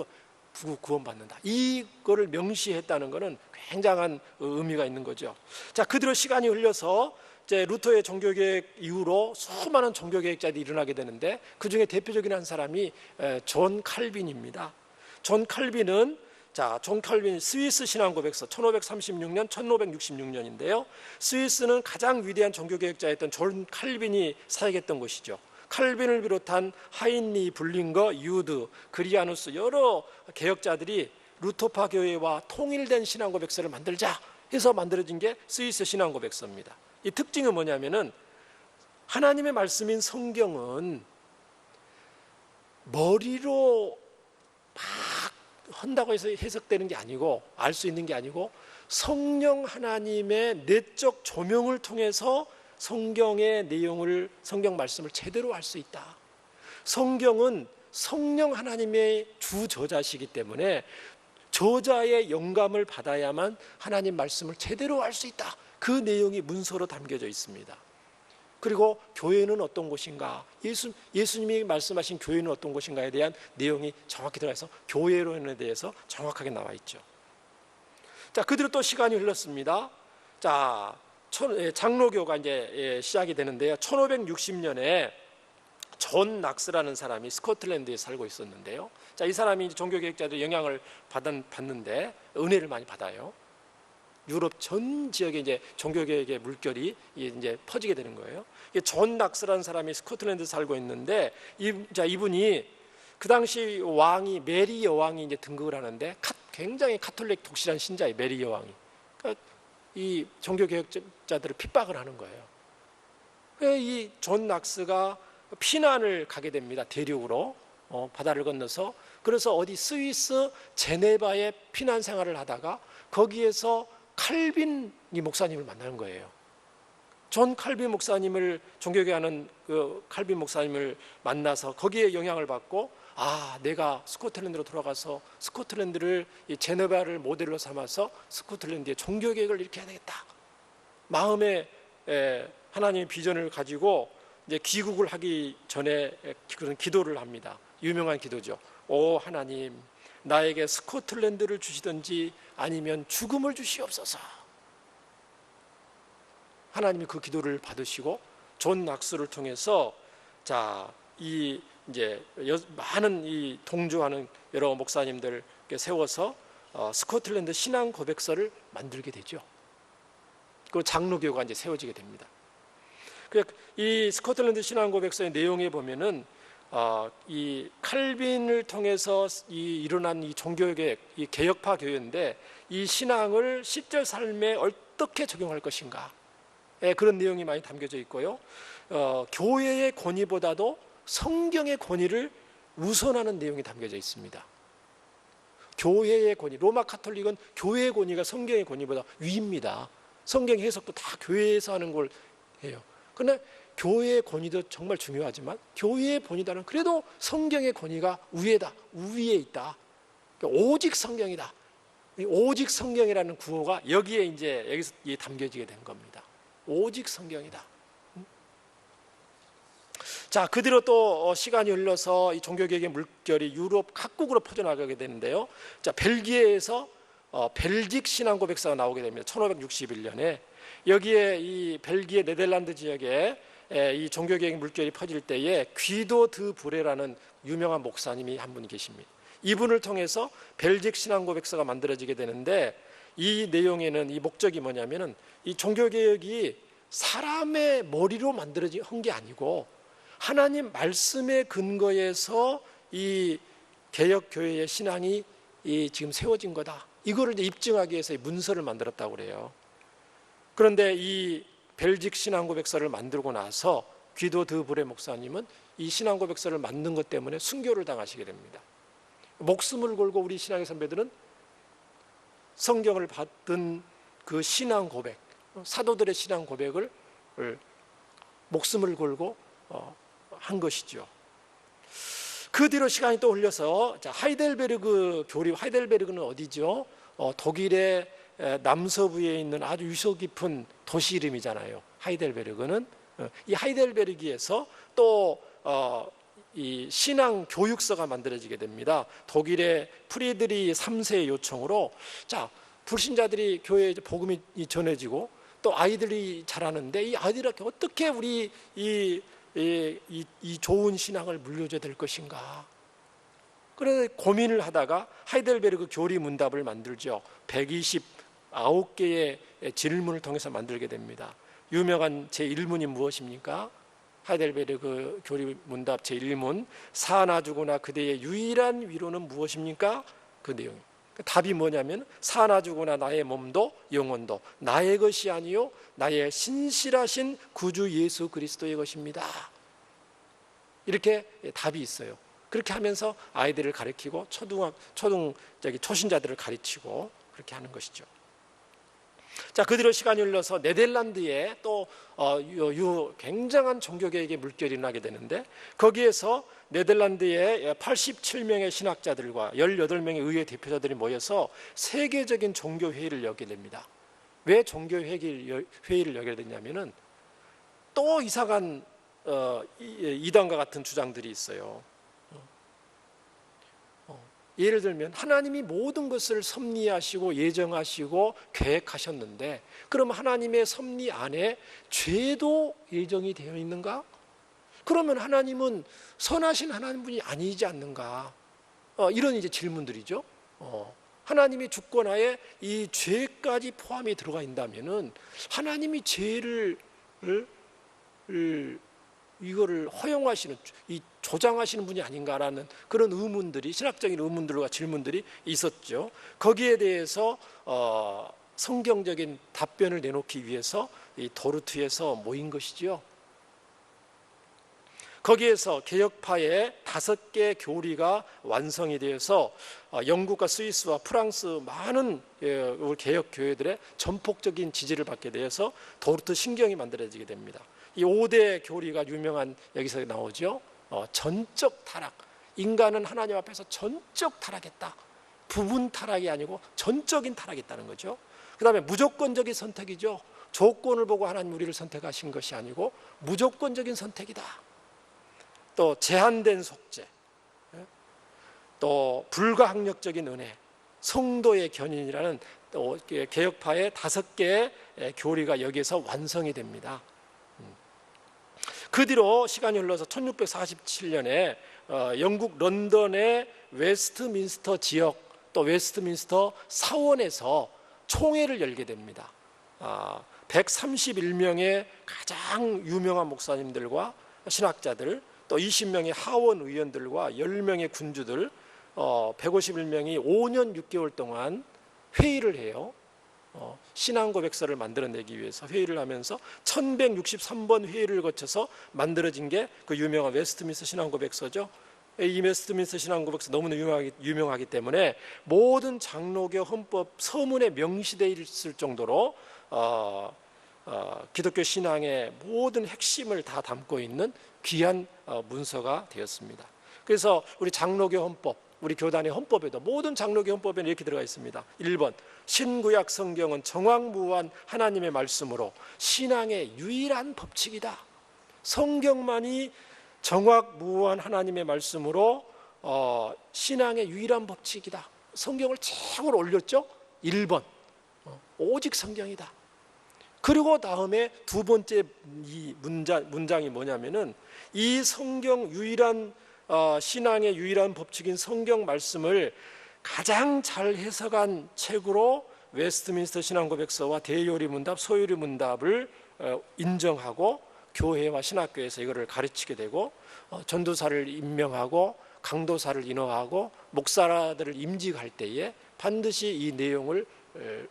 구원받는다. 이거를 명시했다는 것은 굉장한 의미가 있는 거죠. 자, 그대로 시간이 흘려서 이제 루터의 종교개혁 이후로 수많은 종교개혁자들이 일어나게 되는데 그 중에 대표적인 한 사람이 존 칼빈입니다. 존 칼빈은 존 칼빈 스위스 신앙고백서 1536년, 1566년인데요. 스위스는 가장 위대한 종교개혁자였던 존 칼빈이 사역했던 곳이죠. 칼빈을 비롯한 하인리, 불링거, 유드, 그리아누스 여러 개혁자들이 루터파 교회와 통일된 신앙고백서를 만들자 해서 만들어진 게 스위스 신앙고백서입니다. 이 특징은 뭐냐면은 하나님의 말씀인 성경은 머리로 막 한다고 해서 해석되는 게 아니고 알 수 있는 게 아니고 성령 하나님의 내적 조명을 통해서 성경의 내용을, 성경 말씀을 제대로 알 수 있다. 성경은 성령 하나님의 주 저자시기 때문에 저자의 영감을 받아야만 하나님 말씀을 제대로 알 수 있다. 그 내용이 문서로 담겨져 있습니다. 그리고 교회는 어떤 곳인가, 예수님이 말씀하신 교회는 어떤 곳인가에 대한 내용이 정확히 들어가서 교회론에 대해서 정확하게 나와 있죠. 자, 그대로 또 시간이 흘렀습니다. 자, 장로교가 이제 시작이 되는데요. 1560년에 존 낙스라는 사람이 스코틀랜드에 살고 있었는데요. 자, 이 사람이 종교개혁자들 영향을 받는데 은혜를 많이 받아요. 유럽 전 지역에 이제 종교개혁의 물결이 이제 퍼지게 되는 거예요. 존 낙스라는 사람이 스코틀랜드에 살고 있는데, 이분이 그 당시 왕이 메리 여왕이 이제 등극을 하는데 굉장히 가톨릭 독실한 신자예요. 메리 여왕이. 그러니까 이 종교개혁자들을 핍박을 하는 거예요. 이 존 낙스가 피난을 가게 됩니다. 대륙으로 바다를 건너서. 그래서 어디 스위스 제네바에 피난 생활을 하다가 거기에서 칼빈 목사님을 만나는 거예요. 존 칼빈 목사님을 종교개혁하는 그 칼빈 목사님을 만나서 거기에 영향을 받고, 내가 스코틀랜드로 돌아가서 스코틀랜드를 제네바를 모델로 삼아서 스코틀랜드의 종교개혁을 일으켜야 되겠다. 마음에 하나님의 비전을 가지고 이제 귀국을 하기 전에 그런 기도를 합니다. 유명한 기도죠. 오 하나님, 나에게 스코틀랜드를 주시든지 아니면 죽음을 주시옵소서. 하나님이 그 기도를 받으시고 존 낙스를 통해서 이제 많은 이 동조하는 여러 목사님들 세워서 스코틀랜드 신앙 고백서를 만들게 되죠. 그 장로교가 이제 세워지게 됩니다. 이 스코틀랜드 신앙 고백서의 내용에 보면은 이 칼빈을 통해서 일어난 이 종교개혁, 이 개혁파 교회인데 이 신앙을 실제 삶에 어떻게 적용할 것인가, 그런 내용이 많이 담겨져 있고요. 교회의 권위보다도 성경의 권위를 우선하는 내용이 담겨져 있습니다. 교회의 권위, 로마 가톨릭은 교회의 권위가 성경의 권위보다 위입니다. 성경 해석도 다 교회에서 하는 걸 해요. 그런데 교회의 권위도 정말 중요하지만 교회의 권위다는 그래도 성경의 권위가 우위에 있다. 오직 성경이다. 오직 성경이라는 구호가 여기서 담겨지게 된 겁니다. 오직 성경이다. 자, 그대로 또 시간이 흘러서 이 종교개혁의 물결이 유럽 각국으로 퍼져나가게 되는데요. 자, 벨기에에서 벨직 신앙고백서가 나오게 됩니다. 1561년에 여기에 이 벨기에 네덜란드 지역에 이 종교개혁 물결이 퍼질 때에 귀도 드 브레라는 유명한 목사님이 한 분이 계십니다. 이분을 통해서 벨직 신앙고백서가 만들어지게 되는데, 이 내용에는 이 목적이 뭐냐면은 이 종교개혁이 사람의 머리로 만들어진 게 아니고 하나님 말씀의 근거에서 이 개혁교회의 신앙이 지금 세워진 거다. 이거를 이제 입증하기 위해서 문서를 만들었다고 그래요. 그런데 이 벨직 신앙고백서를 만들고 나서 귀도 드 브레 목사님은 이 신앙고백서를 만든 것 때문에 순교를 당하시게 됩니다. 목숨을 걸고 우리 신앙의 선배들은 성경을 받은 그 신앙 고백, 사도들의 신앙 고백을 목숨을 걸고 한 것이죠. 그 뒤로 시간이 또 흘려서 하이델베르그 교리, 하이델베르그는 어디죠? 독일의 남서부에 있는 아주 유서 깊은 도시 이름이잖아요. 하이델베르그는 이 하이델베르기에서 또 이 신앙 교육서가 만들어지게 됩니다. 독일의 프리드리 3세의 요청으로 불신자들이 교회에 복음이 전해지고 또 아이들이 자라는데 이 아이들에게 어떻게 우리 이 좋은 신앙을 물려줘야 될 것인가. 그래서 고민을 하다가 하이델베르그 교리 문답을 만들죠. 129개의 질문을 통해서 만들게 됩니다. 유명한 제1문이 무엇입니까? 하이델베르그 교리 문답 제1문, 사나 죽으나 그대의 유일한 위로는 무엇입니까? 그 내용. 답이 뭐냐면 사나 죽으나 나의 몸도 영혼도 나의 것이 아니요 나의 신실하신 구주 예수 그리스도의 것입니다. 이렇게 답이 있어요. 그렇게 하면서 아이들을 가르치고 초신자들을 가르치고 그렇게 하는 것이죠. 그 뒤로 시간이 흘러서 네덜란드에 또 굉장한 종교개혁의 물결이 나게 되는데 거기에서 네덜란드의 87명의 신학자들과 18명의 의회 대표자들이 모여서 세계적인 종교회의를 열게 됩니다. 왜 종교회의를 열게 됐냐면은 또 이상한 이단과 같은 주장들이 있어요. 예를 들면 하나님이 모든 것을 섭리하시고 예정하시고 계획하셨는데 그럼 하나님의 섭리 안에 죄도 예정이 되어 있는가? 그러면 하나님은 선하신 하나님분이 아니지 않는가? 이런 이제 질문들이죠. 하나님의 주권하에 이 죄까지 포함이 들어가 있다면은 하나님이 죄를 이거를 허용하시는, 이 조장하시는 분이 아닌가라는 그런 의문들이, 신학적인 의문들과 질문들이 있었죠. 거기에 대해서 성경적인 답변을 내놓기 위해서 이 도르트에서 모인 것이죠. 거기에서 개혁파의 5개 교리가 완성이 되어서 영국과 스위스와 프랑스 많은 개혁 교회들의 전폭적인 지지를 받게 되어서 도르트 신경이 만들어지게 됩니다. 이 5대 교리가 유명한, 여기서 나오죠. 전적 타락. 인간은 하나님 앞에서 전적 타락했다. 부분 타락이 아니고 전적인 타락이 있다는 거죠. 그 다음에 무조건적인 선택이죠. 조건을 보고 하나님 우리를 선택하신 것이 아니고 무조건적인 선택이다. 또 제한된 속죄, 또 불가항력적인 은혜, 성도의 견인이라는 또 개혁파의 5개의 교리가 여기에서 완성이 됩니다. 그 뒤로 시간이 흘러서 1647년에 영국 런던의 웨스트민스터 지역 또 웨스트민스터 사원에서 총회를 열게 됩니다. 131명의 가장 유명한 목사님들과 신학자들, 또 20명의 하원 의원들과 10명의 군주들, 151명이 5년 6개월 동안 회의를 해요. 신앙 고백서를 만들어내기 위해서 회의를 하면서 1163번 회의를 거쳐서 만들어진 게 그 유명한 웨스트민스터 신앙 고백서죠. 이 웨스트민스터 신앙 고백서 너무나 유명하기 때문에 모든 장로교 헌법 서문에 명시되어 있을 정도로 기독교 신앙의 모든 핵심을 다 담고 있는 귀한 문서가 되었습니다. 그래서 우리 장로교 헌법, 우리 교단의 헌법에도, 모든 장로교 헌법에는 이렇게 들어가 있습니다. 1번, 신구약 성경은 정확무한 하나님의 말씀으로 신앙의 유일한 법칙이다. 성경만이 정확무한 하나님의 말씀으로 신앙의 유일한 법칙이다. 성경을 최고로 올렸죠. 1번, 오직 성경이다. 그리고 다음에 두 번째 이 문장이 뭐냐면은 이 성경 유일한 신앙의 유일한 법칙인 성경 말씀을 가장 잘 해석한 책으로 웨스트민스터 신앙고백서와 대요리 문답, 소요리 문답을 인정하고 교회와 신학교에서 이거를 가르치게 되고 전도사를 임명하고 강도사를 인허하고 목사들을 임직할 때에 반드시 이 내용을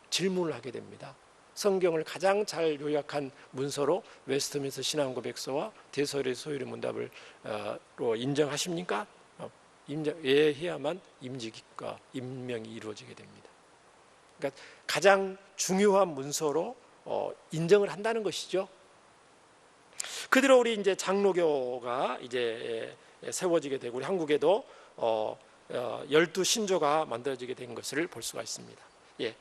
질문을 하게 됩니다. 성경을 가장 잘 요약한 문서로 웨스트민스터 신앙고백서와 대소요리 소요리 문답을 인정하십니까? 해야만 임직과 임명이 이루어지게 됩니다. 그러니까 가장 중요한 문서로 인정을 한다는 것이죠. 그대로 우리 이제 장로교가 이제 세워지게 되고 우리 한국에도 12신조가 만들어지게 된 것을 볼 수가 있습니다. 예.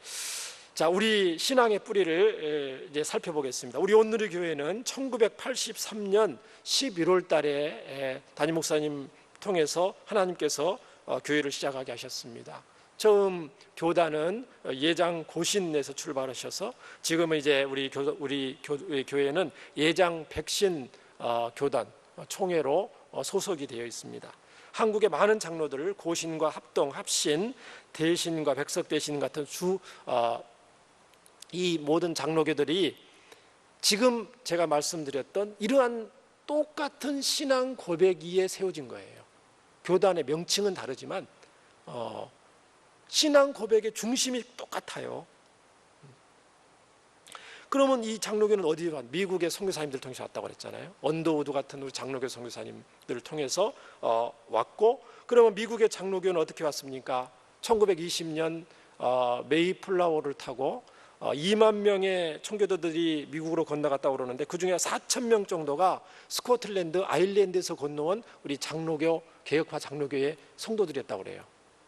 자, 우리 신앙의 뿌리를 이제 살펴보겠습니다. 우리 온누리 교회는 1983년 11월 달에 담임 목사님 통해서 하나님께서 교회를 시작하게 하셨습니다. 처음 교단은 예장 고신에서 출발하셔서 지금은 이제 우리 교회는 예장 백신 교단 총회로 소속이 되어 있습니다. 한국의 많은 장로들을 고신과 합동, 합신, 대신과 백석대신 같은 이 모든 장로교들이 지금 제가 말씀드렸던 이러한 똑같은 신앙 고백 위에 세워진 거예요. 교단의 명칭은 다르지만 신앙 고백의 중심이 똑같아요. 그러면 이 장로교는 어디에 왔? 미국의 선교사님들을 통해서 왔다고 그랬잖아요. 언더우드 같은 우리 장로교 선교사님들을 통해서 왔고, 그러면 미국의 장로교는 어떻게 왔습니까? 1920년 메이플라워를 타고 2만 명의 청교도들이 미국으로 건너갔다고 그러는데 그중에 4천 명 정도가 스코틀랜드, 아일랜드에서 건너온 우리 장로교, 개혁파 장로교의 성도들이었다고 그래요.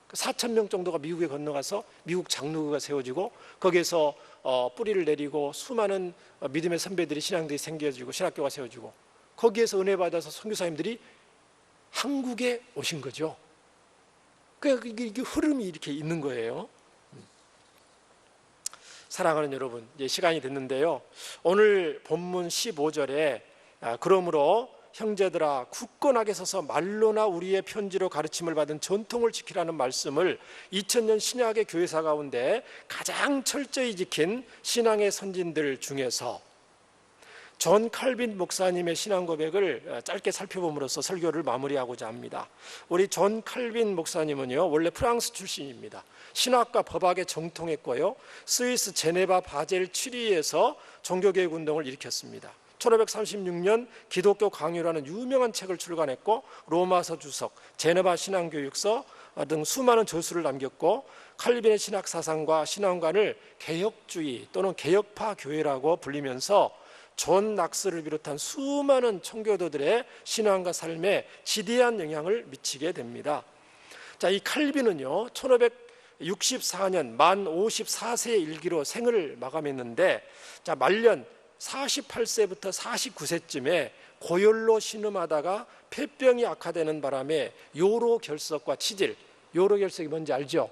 4천 명 정도가 미국에 건너가서 미국 장로교가 세워지고 거기에서 뿌리를 내리고 수많은 믿음의 선배들이, 신앙들이 생겨지고 신학교가 세워지고 거기에서 은혜 받아서 선교사님들이 한국에 오신 거죠. 그러니까 이게 흐름이 이렇게 있는 거예요. 사랑하는 여러분, 이제 시간이 됐는데요. 오늘 본문 15절에 그러므로 형제들아 굳건하게 서서 말로나 우리의 편지로 가르침을 받은 전통을 지키라는 말씀을 2000년 신약의 교회사 가운데 가장 철저히 지킨 신앙의 선진들 중에서 존 칼빈 목사님의 신앙 고백을 짧게 살펴봄으로써 설교를 마무리하고자 합니다. 우리 존 칼빈 목사님은요, 원래 프랑스 출신입니다. 신학과 법학에 정통했고요, 스위스 제네바 바젤 7위에서 종교개혁 운동을 일으켰습니다. 1536년 기독교 강요라는 유명한 책을 출간했고 로마서 주석, 제네바 신앙교육서 등 수많은 저수를 남겼고 칼빈의 신학 사상과 신앙관을 개혁주의 또는 개혁파 교회라고 불리면서 존 낙스를 비롯한 수많은 청교도들의 신앙과 삶에 지대한 영향을 미치게 됩니다. 자, 이 칼빈은요 1564년 만 54세의 일기로 생을 마감했는데, 자, 말년 48세부터 49세쯤에 고열로 신음하다가 폐병이 악화되는 바람에 요로결석과 치질, 요로결석이 뭔지 알죠?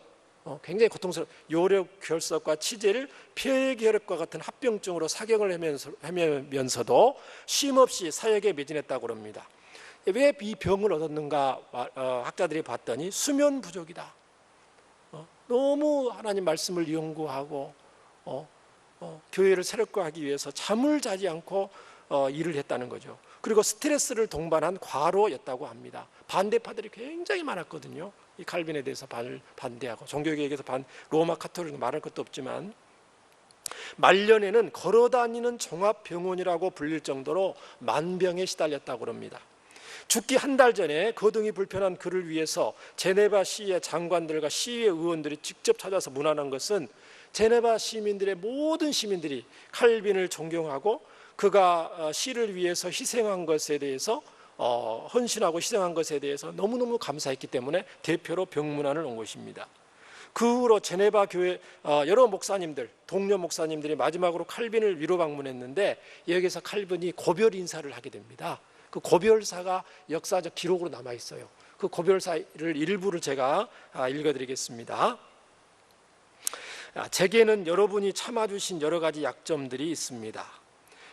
굉장히 고통스러운 요로결석과 치질, 폐결핵과 같은 합병증으로 사경을 헤매면서도 쉼없이 사역에 매진했다고 합니다. 왜 이 병을 얻었는가 학자들이 봤더니 수면 부족이다. 너무 하나님 말씀을 연구하고 교회를 새롭게 하기 위해서 잠을 자지 않고 일을 했다는 거죠. 그리고 스트레스를 동반한 과로였다고 합니다. 반대파들이 굉장히 많았거든요. 이 칼빈에 대해서 반대하고 종교개혁에서 로마 카톨릭 말할 것도 없지만 말년에는 걸어다니는 종합병원이라고 불릴 정도로 만병에 시달렸다고 합니다. 죽기 한 달 전에 거동이 불편한 그를 위해서 제네바 시의 장관들과 시의 의원들이 직접 찾아서 문안한 것은 제네바 시민들의 모든 시민들이 칼빈을 존경하고 그가 시를 위해서 희생한 것에 대해서 헌신하고 희생한 것에 대해서 너무너무 감사했기 때문에 대표로 병문안을 온 것입니다. 그 후로 제네바 교회 여러 목사님들, 동료 목사님들이 마지막으로 칼빈을 위로 방문했는데 여기서 칼빈이 고별 인사를 하게 됩니다. 그 고별사가 역사적 기록으로 남아 있어요. 그 고별사를 일부를 제가 읽어드리겠습니다. 제게는 여러분이 참아주신 여러 가지 약점들이 있습니다.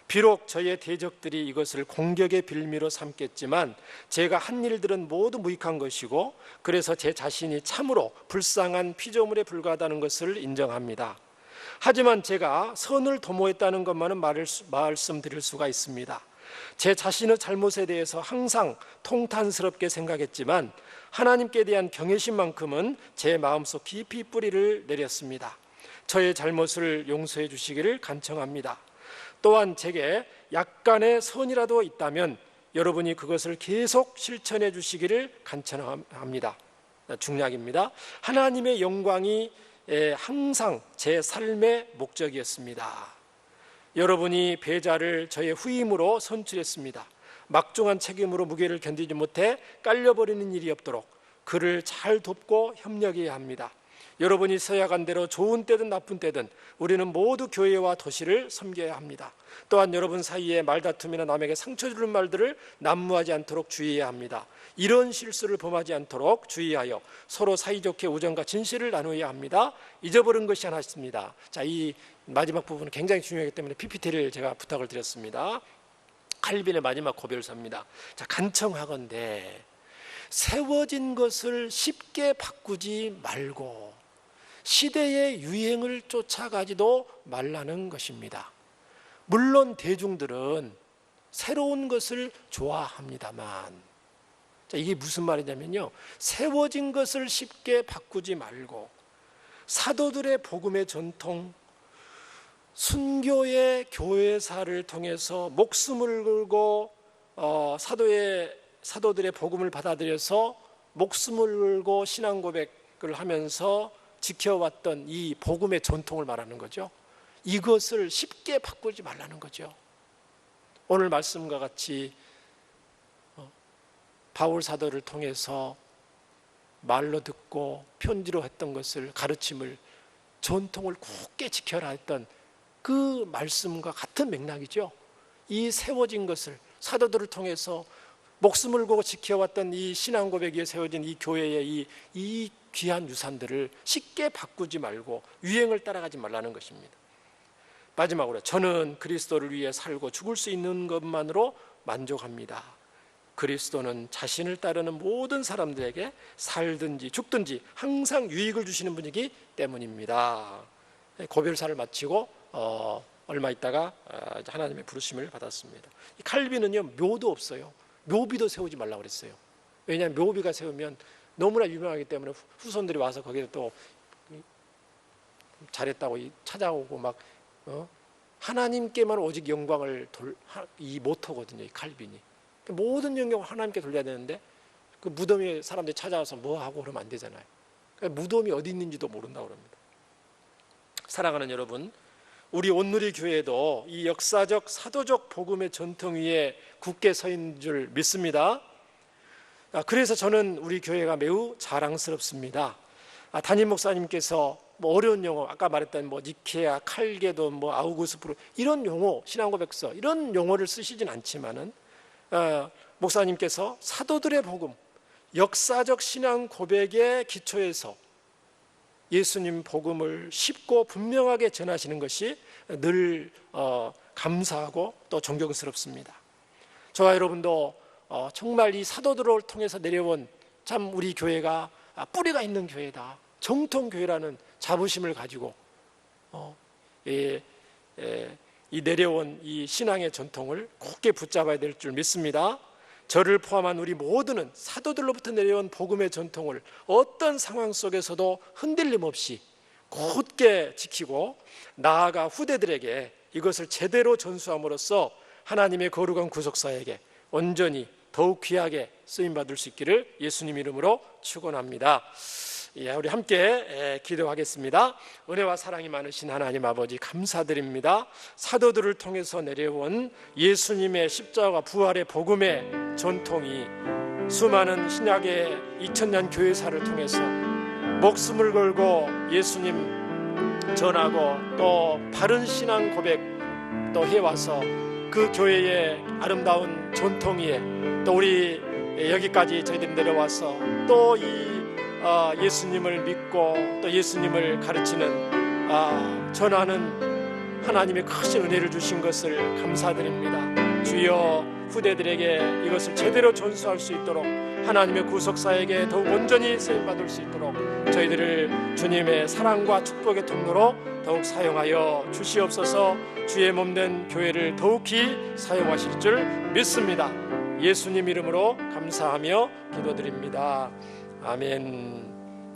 비록 저의 대적들이 이것을 공격의 빌미로 삼겠지만 제가 한 일들은 모두 무익한 것이고 그래서 제 자신이 참으로 불쌍한 피조물에 불과하다는 것을 인정합니다. 하지만 제가 선을 도모했다는 것만은 말씀드릴 수가 있습니다. 제 자신의 잘못에 대해서 항상 통탄스럽게 생각했지만 하나님께 대한 경외심만큼은 제 마음속 깊이 뿌리를 내렸습니다. 저의 잘못을 용서해 주시기를 간청합니다. 또한 제게 약간의 선이라도 있다면 여러분이 그것을 계속 실천해 주시기를 간청합니다. 중략입니다. 하나님의 영광이 항상 제 삶의 목적이었습니다. 여러분이 배자를 저의 후임으로 선출했습니다. 막중한 책임으로 무게를 견디지 못해 깔려버리는 일이 없도록 그를 잘 돕고 협력해야 합니다. 여러분이 서약한 대로 좋은 때든 나쁜 때든 우리는 모두 교회와 도시를 섬겨야 합니다. 또한 여러분 사이에 말다툼이나 남에게 상처 주는 말들을 난무하지 않도록 주의해야 합니다. 이런 실수를 범하지 않도록 주의하여 서로 사이좋게 우정과 진실을 나누어야 합니다. 잊어버린 것이 하나 있습니다. 자, 이 마지막 부분은 굉장히 중요하기 때문에 PPT를 제가 부탁을 드렸습니다. 칼빈의 마지막 고별서입니다. 자, 간청하건대 세워진 것을 쉽게 바꾸지 말고 시대의 유행을 쫓아가지도 말라는 것입니다. 물론 대중들은 새로운 것을 좋아합니다만, 자, 이게 무슨 말이냐면요, 세워진 것을 쉽게 바꾸지 말고 사도들의 복음의 전통, 순교의 교회사를 통해서 목숨을 걸고 사도들의 복음을 받아들여서 목숨을 걸고 신앙 고백을 하면서 지켜왔던 이 복음의 전통을 말하는 거죠. 이것을 쉽게 바꾸지 말라는 거죠. 오늘 말씀과 같이 바울 사도를 통해서 말로 듣고 편지로 했던 것을, 가르침을, 전통을 굳게 지켜라 했던 그 말씀과 같은 맥락이죠. 이 세워진 것을 사도들을 통해서 목숨을 걸고 지켜왔던 이 신앙 고백 위에 세워진 이 교회의 이 귀한 유산들을 쉽게 바꾸지 말고 유행을 따라가지 말라는 것입니다. 마지막으로 저는 그리스도를 위해 살고 죽을 수 있는 것만으로 만족합니다. 그리스도는 자신을 따르는 모든 사람들에게 살든지 죽든지 항상 유익을 주시는 분이기 때문입니다. 고별사를 마치고 얼마 있다가 하나님의 부르심을 받았습니다. 칼빈은요, 묘도 없어요. 묘비도 세우지 말라고 그랬어요. 왜냐하면 묘비가 세우면 너무나 유명하기 때문에 후손들이 와서 거기에 또 잘했다고 찾아오고 막 하나님께만 오직 영광을 이 모토거든요. 이 칼빈이 모든 영광을 하나님께 돌려야 되는데 그 무덤에 사람들이 찾아와서 뭐 하고 그러면 안 되잖아요. 그러니까 무덤이 어디 있는지도 모른다고 그럽니다. 사랑하는 여러분, 우리 온누리 교회도 이 역사적 사도적 복음의 전통 위에 굳게 서 있는 줄 믿습니다. 그래서 저는 우리 교회가 매우 자랑스럽습니다. 담임 목사님께서 어려운 용어, 아까 말했던 니케아, 칼게돈, 아우구스부르 이런 용어, 신앙고백서 이런 용어를 쓰시진 않지만은 목사님께서 사도들의 복음, 역사적 신앙 고백의 기초에서 예수님 복음을 쉽고 분명하게 전하시는 것이 늘 감사하고 또 존경스럽습니다. 저와 여러분도 정말 이 사도들을 통해서 내려온 참 우리 교회가 뿌리가 있는 교회다, 정통교회라는 자부심을 가지고 이 내려온 이 신앙의 전통을 굳게 붙잡아야 될 줄 믿습니다. 저를 포함한 우리 모두는 사도들로부터 내려온 복음의 전통을 어떤 상황 속에서도 흔들림 없이 굳게 지키고 나아가 후대들에게 이것을 제대로 전수함으로써 하나님의 거룩한 구속사에게 온전히 더욱 귀하게 쓰임받을 수 있기를 예수님 이름으로 축원합니다. 우리 함께 기도하겠습니다. 은혜와 사랑이 많으신 하나님 아버지, 감사드립니다. 사도들을 통해서 내려온 예수님의 십자가 부활의 복음의 전통이 수많은 신약의 2000년 교회사를 통해서 목숨을 걸고 예수님 전하고 또 바른 신앙 고백 또 해와서 그 교회의 아름다운 전통 위에 또 우리 여기까지 저희들이 내려와서 또 이 예수님을 믿고 또 예수님을 가르치는 전하는 하나님의 크신 은혜를 주신 것을 감사드립니다. 주여, 후대들에게 이것을 제대로 전수할 수 있도록 하나님의 구속사에게 더욱 온전히 쓰임받을 수 있도록 저희들을 주님의 사랑과 축복의 통로로 더욱 사용하여 주시옵소서. 주의 몸된 교회를 더욱히 사용하실 줄 믿습니다. 예수님 이름으로 감사하며 기도드립니다. 아멘.